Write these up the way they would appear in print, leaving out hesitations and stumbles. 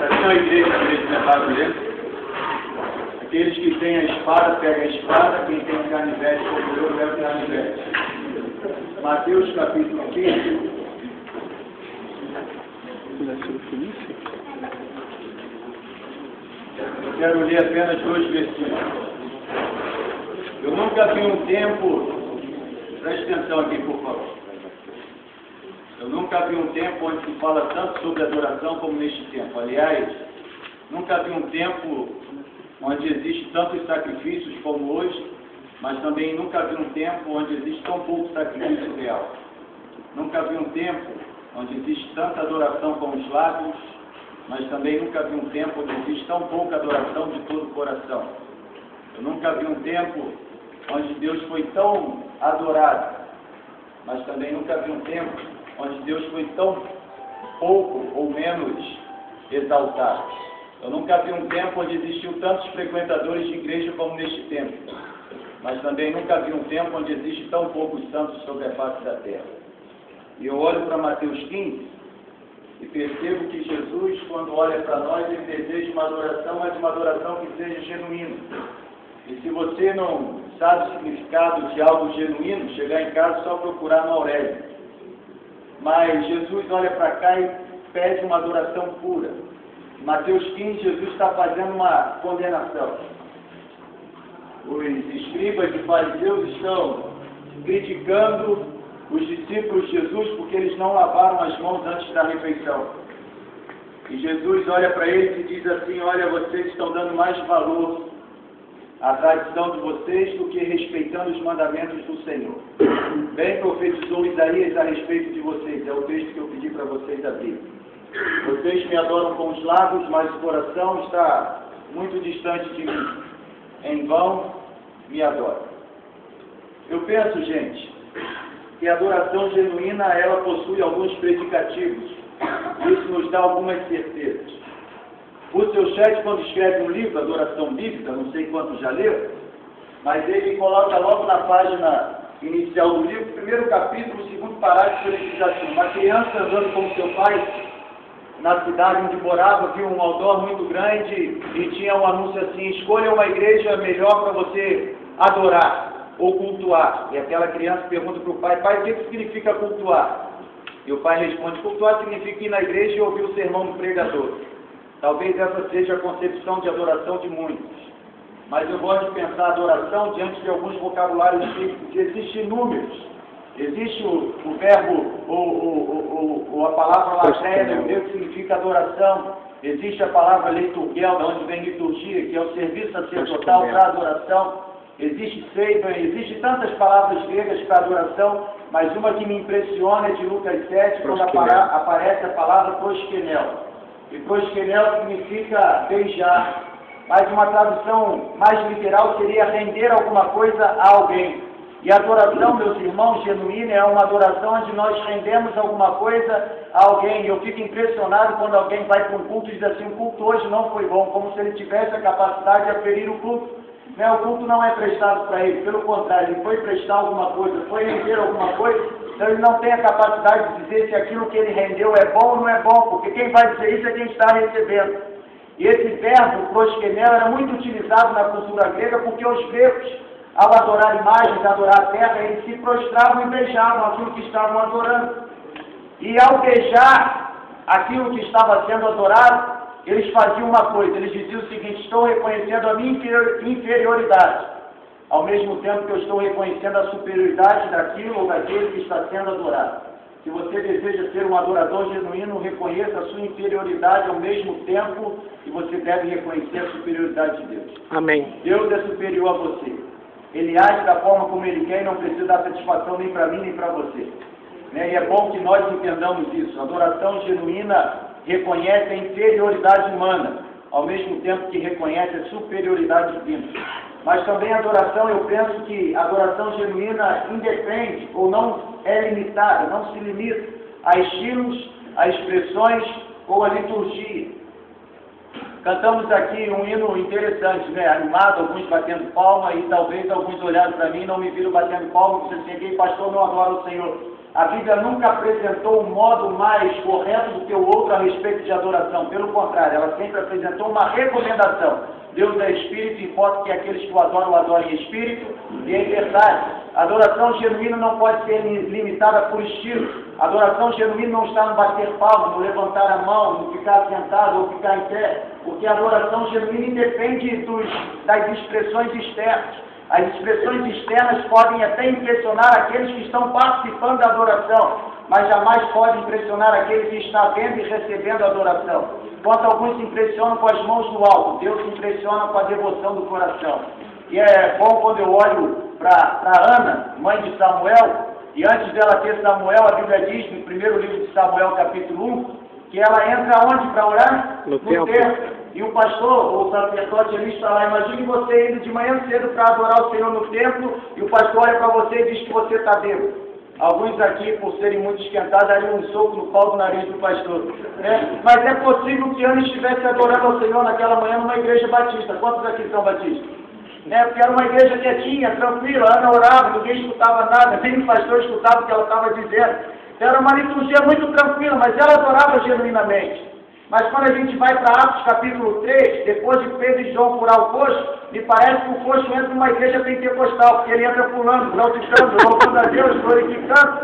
Aqui na igreja mesmo, né, Padre? Aqueles que têm a espada, pegam a espada, quem tem canivete, como eu, leva o canivete. Mateus capítulo 15. Eu quero ler apenas 2 versículos. Eu nunca vi um tempo, preste atenção aqui, por favor. Eu nunca vi um tempo onde se fala tanto sobre adoração como neste tempo. Aliás, nunca vi um tempo onde existe tantos sacrifícios como hoje, mas também nunca vi um tempo onde existe tão pouco sacrifício real. Nunca vi um tempo onde existe tanta adoração com os lábios, mas também nunca vi um tempo onde existe tão pouca adoração de todo o coração. Eu nunca vi um tempo onde Deus foi tão adorado, mas também nunca vi um tempo onde Deus foi tão pouco ou menos exaltado. Eu nunca vi um tempo onde existiu tantos frequentadores de igreja como neste tempo, mas também nunca vi um tempo onde existe tão poucos santos sobre a face da terra. E eu olho para Mateus 15 e percebo que Jesus, quando olha para nós, ele deseja uma adoração, mas uma adoração que seja genuína. E se você não sabe o significado de algo genuíno, chegar em casa só procurar no Aurélio. Mas Jesus olha para cá e pede uma adoração pura. Em Mateus 15, Jesus está fazendo uma condenação. Os escribas e fariseus estão criticando os discípulos de Jesus porque eles não lavaram as mãos antes da refeição. E Jesus olha para eles e diz assim: olha, vocês estão dando mais valor à tradição de vocês do que respeitando os mandamentos do Senhor. Bem profetizou Isaías a respeito de vocês, é o texto que eu pedi para vocês abrirem. Vocês me adoram com os lábios, mas o coração está muito distante de mim. Em vão me adoram. Eu penso, gente, que a adoração genuína, ela possui alguns predicativos. Isso nos dá algumas certezas. O seu chat, quando escreve um livro, Adoração Bíblica, não sei quantos já leram, mas ele coloca logo na página inicial do livro, primeiro capítulo, segundo parágrafo, ele diz assim: uma criança andando com seu pai na cidade onde morava, viu um outdoor muito grande e tinha um anúncio assim: escolha uma igreja melhor para você adorar ou cultuar. E aquela criança pergunta para o pai: pai, o que significa cultuar? E o pai responde: cultuar significa ir na igreja e ouvir o sermão do pregador. Talvez essa seja a concepção de adoração de muitos. Mas eu gosto de pensar a adoração diante de alguns vocabulários bíblicos. Existem números. Existe o verbo, ou a palavra latréia no grego, que significa adoração. Existe a palavra liturgiel, de onde vem liturgia, que é o serviço sacerdotal para adoração. Existe seiva, existem tantas palavras gregas para adoração, mas uma que me impressiona é de Lucas 7, quando aparece a palavra proskenel. E proskenel significa beijar, mas uma tradução mais literal seria render alguma coisa a alguém. E a adoração, meus irmãos, genuína é uma adoração onde nós rendemos alguma coisa a alguém. E eu fico impressionado quando alguém vai para um culto e diz assim: o culto hoje não foi bom, como se ele tivesse a capacidade de aferir o culto. O culto não é prestado para ele, pelo contrário, ele foi prestar alguma coisa, foi render alguma coisa, então ele não tem a capacidade de dizer se aquilo que ele rendeu é bom ou não é bom, porque quem vai dizer isso é quem está recebendo. E esse verbo, proskenel, era muito utilizado na cultura grega, porque os gregos, ao adorar imagens, adorar a terra, eles se prostravam e beijavam aquilo que estavam adorando. E ao beijar aquilo que estava sendo adorado, eles faziam uma coisa, eles diziam o seguinte: estou reconhecendo a minha inferioridade, ao mesmo tempo que eu estou reconhecendo a superioridade daquilo ou daquele que está sendo adorado. Se você deseja ser um adorador genuíno, reconheça a sua inferioridade ao mesmo tempo que você deve reconhecer a superioridade de Deus. Amém. Deus é superior a você. Ele age da forma como Ele quer e não precisa dar satisfação nem para mim nem para você. E é bom que nós entendamos isso. A adoração genuína reconhece a inferioridade humana, ao mesmo tempo que reconhece a superioridade divina. Mas também a adoração, eu penso que a adoração genuína independe ou não é limitada, não se limita a estilos, a expressões ou a liturgia. Cantamos aqui um hino interessante, animado, alguns batendo palma, e talvez alguns olharam para mim e não me viram batendo palma, porque eu cheguei, pastor, não adora o Senhor. A Bíblia nunca apresentou um modo mais correto do que o outro a respeito de adoração. Pelo contrário, ela sempre apresentou uma recomendação. Deus é Espírito, importa que aqueles que o adorem em Espírito e em verdade. A adoração genuína não pode ser limitada por estilo. A adoração genuína não está no bater palmas, no levantar a mão, no ficar sentado ou ficar em pé, porque a adoração genuína independe das expressões externas. As expressões externas podem até impressionar aqueles que estão participando da adoração, mas jamais podem impressionar aquele que está vendo e recebendo a adoração. Enquanto alguns se impressionam com as mãos no alto, Deus se impressiona com a devoção do coração. E é bom quando eu olho para Ana, mãe de Samuel, e antes dela ter Samuel, a Bíblia diz, no primeiro livro de Samuel, capítulo 1, que ela entra onde para orar? No templo. E o pastor, ou o sacerdote ali está lá. Imagine você indo de manhã cedo para adorar o Senhor no templo, e o pastor olha para você e diz que você está bêbado. Alguns aqui, por serem muito esquentados, dariam um soco no pau do nariz do pastor. Mas é possível que Ana estivesse adorando ao Senhor naquela manhã numa igreja batista. Quantos aqui são batistas? Porque era uma igreja quietinha, tranquila, Ana orava, ninguém escutava nada, nem o pastor escutava o que ela estava dizendo. Era uma liturgia muito tranquila, mas ela adorava genuinamente. Mas quando a gente vai para Atos capítulo 3, depois de Pedro e João furar o coxo, me parece que o coxo entra numa igreja pentecostal, porque ele entra pulando, saltitando, louvando a Deus, glorificando.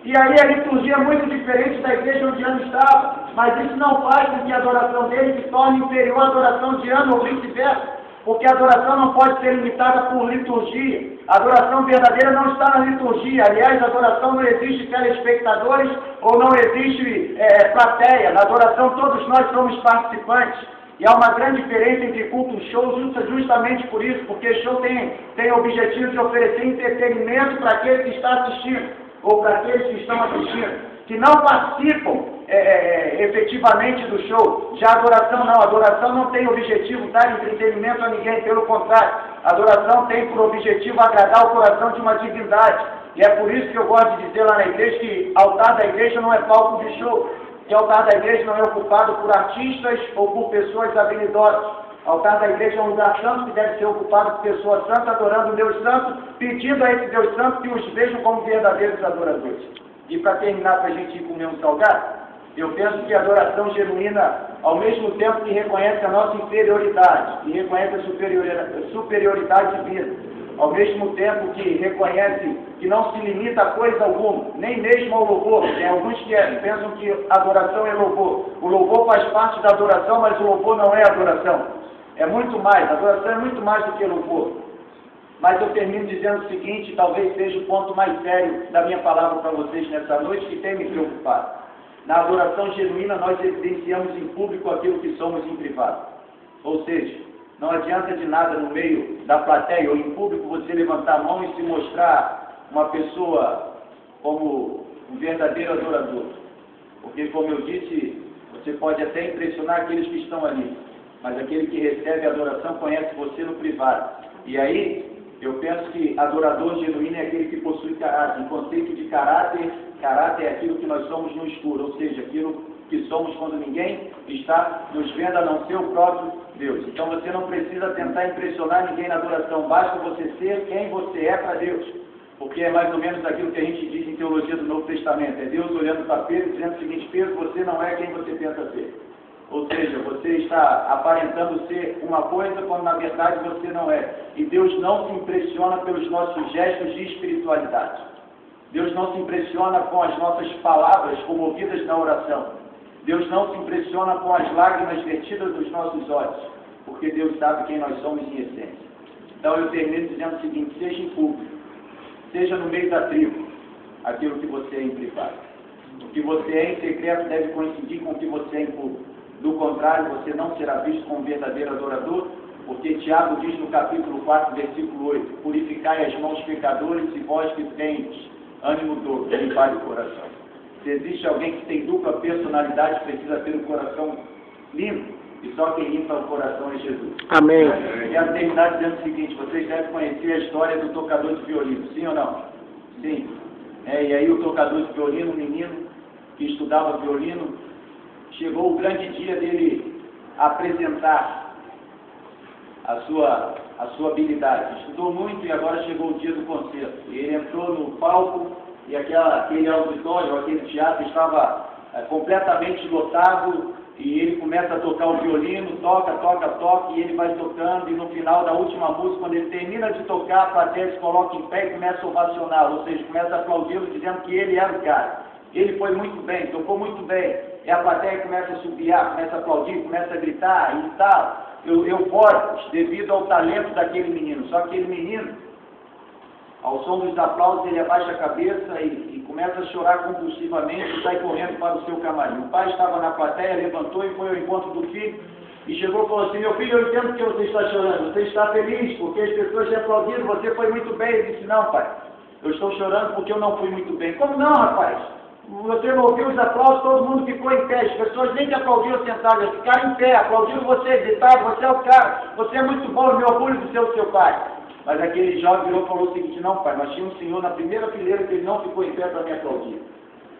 E aí a liturgia é muito diferente da igreja onde Ana estava. Mas isso não faz com que a adoração dele se torne inferior à adoração de Ana ou vice-versa. Porque a adoração não pode ser limitada por liturgia. A adoração verdadeira não está na liturgia. Aliás, a adoração não existe telespectadores ou não existe plateia. Na adoração todos nós somos participantes. E há uma grande diferença entre culto e show justamente por isso, porque show tem o objetivo de oferecer entretenimento para aquele que está assistindo, ou para aqueles que estão assistindo, que não participam efetivamente do show. Já a adoração não. A adoração não tem objetivo dar entretenimento a ninguém, pelo contrário. A adoração tem por objetivo agradar o coração de uma divindade. E é por isso que eu gosto de dizer lá na igreja que altar da igreja não é palco de show. Que altar da igreja não é ocupado por artistas ou por pessoas habilidosas. Altar da igreja é um lugar santo que deve ser ocupado por pessoas santas, adorando o Deus Santo, pedindo a esse Deus Santo que os vejam como verdadeiros adoradores. E para terminar, para a gente ir comer um salgado, eu penso que a adoração genuína, ao mesmo tempo que reconhece a nossa inferioridade e reconhece a superioridade divina, ao mesmo tempo que reconhece que não se limita a coisa alguma, nem mesmo ao louvor. Tem alguns que pensam que adoração é louvor. O louvor faz parte da adoração, mas o louvor não é adoração. É muito mais, a adoração é muito mais do que louvor. Mas eu termino dizendo o seguinte, talvez seja o ponto mais sério da minha palavra para vocês nessa noite, que tem me preocupado. Na adoração genuína, nós evidenciamos em público aquilo que somos em privado. Ou seja, não adianta de nada no meio da plateia ou em público você levantar a mão e se mostrar uma pessoa como um verdadeiro adorador. Porque, como eu disse, você pode até impressionar aqueles que estão ali, mas aquele que recebe a adoração conhece você no privado. E aí, eu penso que adorador genuíno é aquele que possui caráter. O conceito de caráter é aquilo que nós somos no escuro, ou seja, aquilo que somos quando ninguém está nos vendo a não ser o próprio Deus. Então você não precisa tentar impressionar ninguém na adoração, basta você ser quem você é para Deus. Porque é mais ou menos aquilo que a gente diz em teologia do Novo Testamento. É Deus olhando para Pedro dizendo o seguinte: Pedro, você não é quem você pensa ser. Ou seja, você está aparentando ser uma coisa quando na verdade você não é. E Deus não se impressiona pelos nossos gestos de espiritualidade. Deus não se impressiona com as nossas palavras comovidas na oração. Deus não se impressiona com as lágrimas vertidas dos nossos olhos. Porque Deus sabe quem nós somos em essência. Então eu termino dizendo o seguinte: seja em público, seja no meio da tribo, aquilo que você é em privado. O que você é em secreto deve coincidir com o que você é em público. Do contrário, você não será visto como verdadeiro adorador, porque Tiago diz no capítulo 4, versículo 8, purificai as mãos pecadores e vós que tendes ânimo dobro, limpai o coração. Se existe alguém que tem dupla personalidade, precisa ter um coração limpo, e só quem limpa o coração é Jesus. Amém. E a terminar dizendo o seguinte: vocês devem conhecer a história do tocador de violino, sim ou não? Sim. E aí o tocador de violino, um menino que estudava violino, chegou o grande dia dele apresentar a sua habilidade. Estudou muito e agora chegou o dia do concerto. E ele entrou no palco e aquele auditório, aquele teatro estava completamente lotado, e ele começa a tocar o violino, toca, e ele vai tocando, e no final da última música, quando ele termina de tocar, a plateia se coloca em pé e começa a ovacioná-lo, ou seja, começa a aplaudi-lo, dizendo que ele era o cara. Ele foi muito bem, tocou muito bem, e a plateia começa a subiar, começa a aplaudir, começa a gritar e tal, eufóricos, devido ao talento daquele menino. Só que aquele menino, ao som dos aplausos, ele abaixa a cabeça e começa a chorar compulsivamente e sai correndo para o seu camarim. O pai estava na plateia, levantou e foi ao encontro do filho e chegou e falou assim: meu filho, eu entendo que você está chorando, você está feliz porque as pessoas te aplaudiram, você foi muito bem. Ele disse: não, pai, eu estou chorando porque eu não fui muito bem. Como não, rapaz? Você não ouviu os aplausos, todo mundo ficou em pé, as pessoas nem te aplaudiram sentado, eles ficaram em pé, aplaudiram você, gritaram: você é o cara, você é muito bom, eu me orgulho de ser o seu pai. Mas aquele jovem virou e falou o seguinte: não, pai, nós tínhamos um senhor na primeira fileira que ele não ficou em pé para me aplaudir.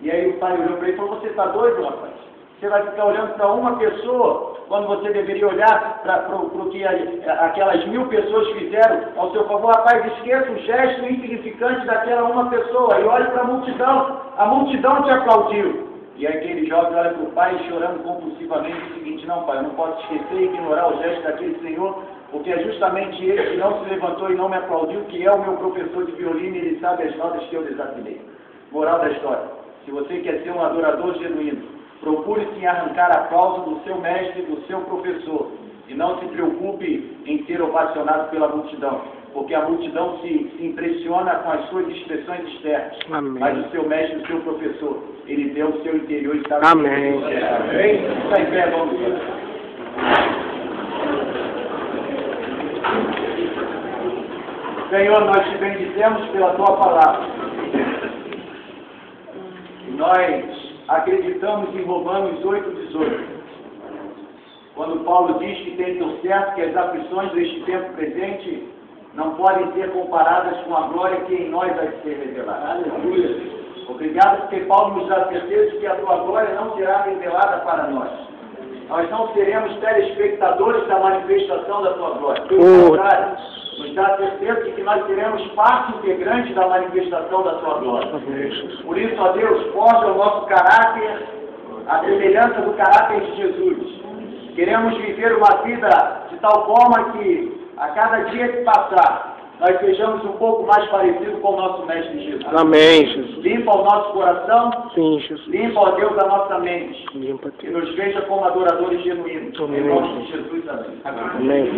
E aí o pai olhou para ele e falou: você está doido, rapaz? Você vai ficar olhando para uma pessoa quando você deveria olhar para o que aquelas 1000 pessoas fizeram ao seu favor. Rapaz, esqueça o gesto insignificante daquela uma pessoa e olhe para a multidão te aplaudiu. E aí aquele jovem olha para o pai chorando compulsivamente e diz o seguinte: não, pai, eu não posso esquecer e ignorar o gesto daquele senhor, porque é justamente ele que não se levantou e não me aplaudiu, que é o meu professor de violino, e ele sabe as notas que eu desafinei. Moral da história: se você quer ser um adorador genuíno, procure se arrancar aplauso do seu mestre, do seu professor, e não se preocupe em ser ovacionado pela multidão, porque a multidão se impressiona com as suas expressões externas. Amém. Mas o seu mestre, o seu professor, ele vê o seu interior e está... Amém. Amém. Está em pé, vamos ver. Senhor, nós te bendizemos pela tua palavra. E nós acreditamos em Romanos 8,18. Quando Paulo diz que tem por certo que as aflições deste tempo presente não podem ser comparadas com a glória que em nós há de ser revelada. Aleluia. Obrigado porque Paulo nos dá certeza de que a tua glória não será revelada para nós. Nós não seremos telespectadores da manifestação da tua glória. Pelo contrário, nos dá certeza de que nós seremos parte integrante da manifestação da tua glória. Por isso, ó Deus, forja o nosso caráter, a semelhança do caráter de Jesus. Queremos viver uma vida de tal forma que, a cada dia que passar, nós sejamos um pouco mais parecidos com o nosso Mestre Jesus. Amém, Jesus. Limpa o nosso coração. Sim, Jesus. Limpa, ó Deus, a nossa mente. Limpa, e nos veja como adoradores genuínos. Amém. Em nome de Jesus, amém. Amém.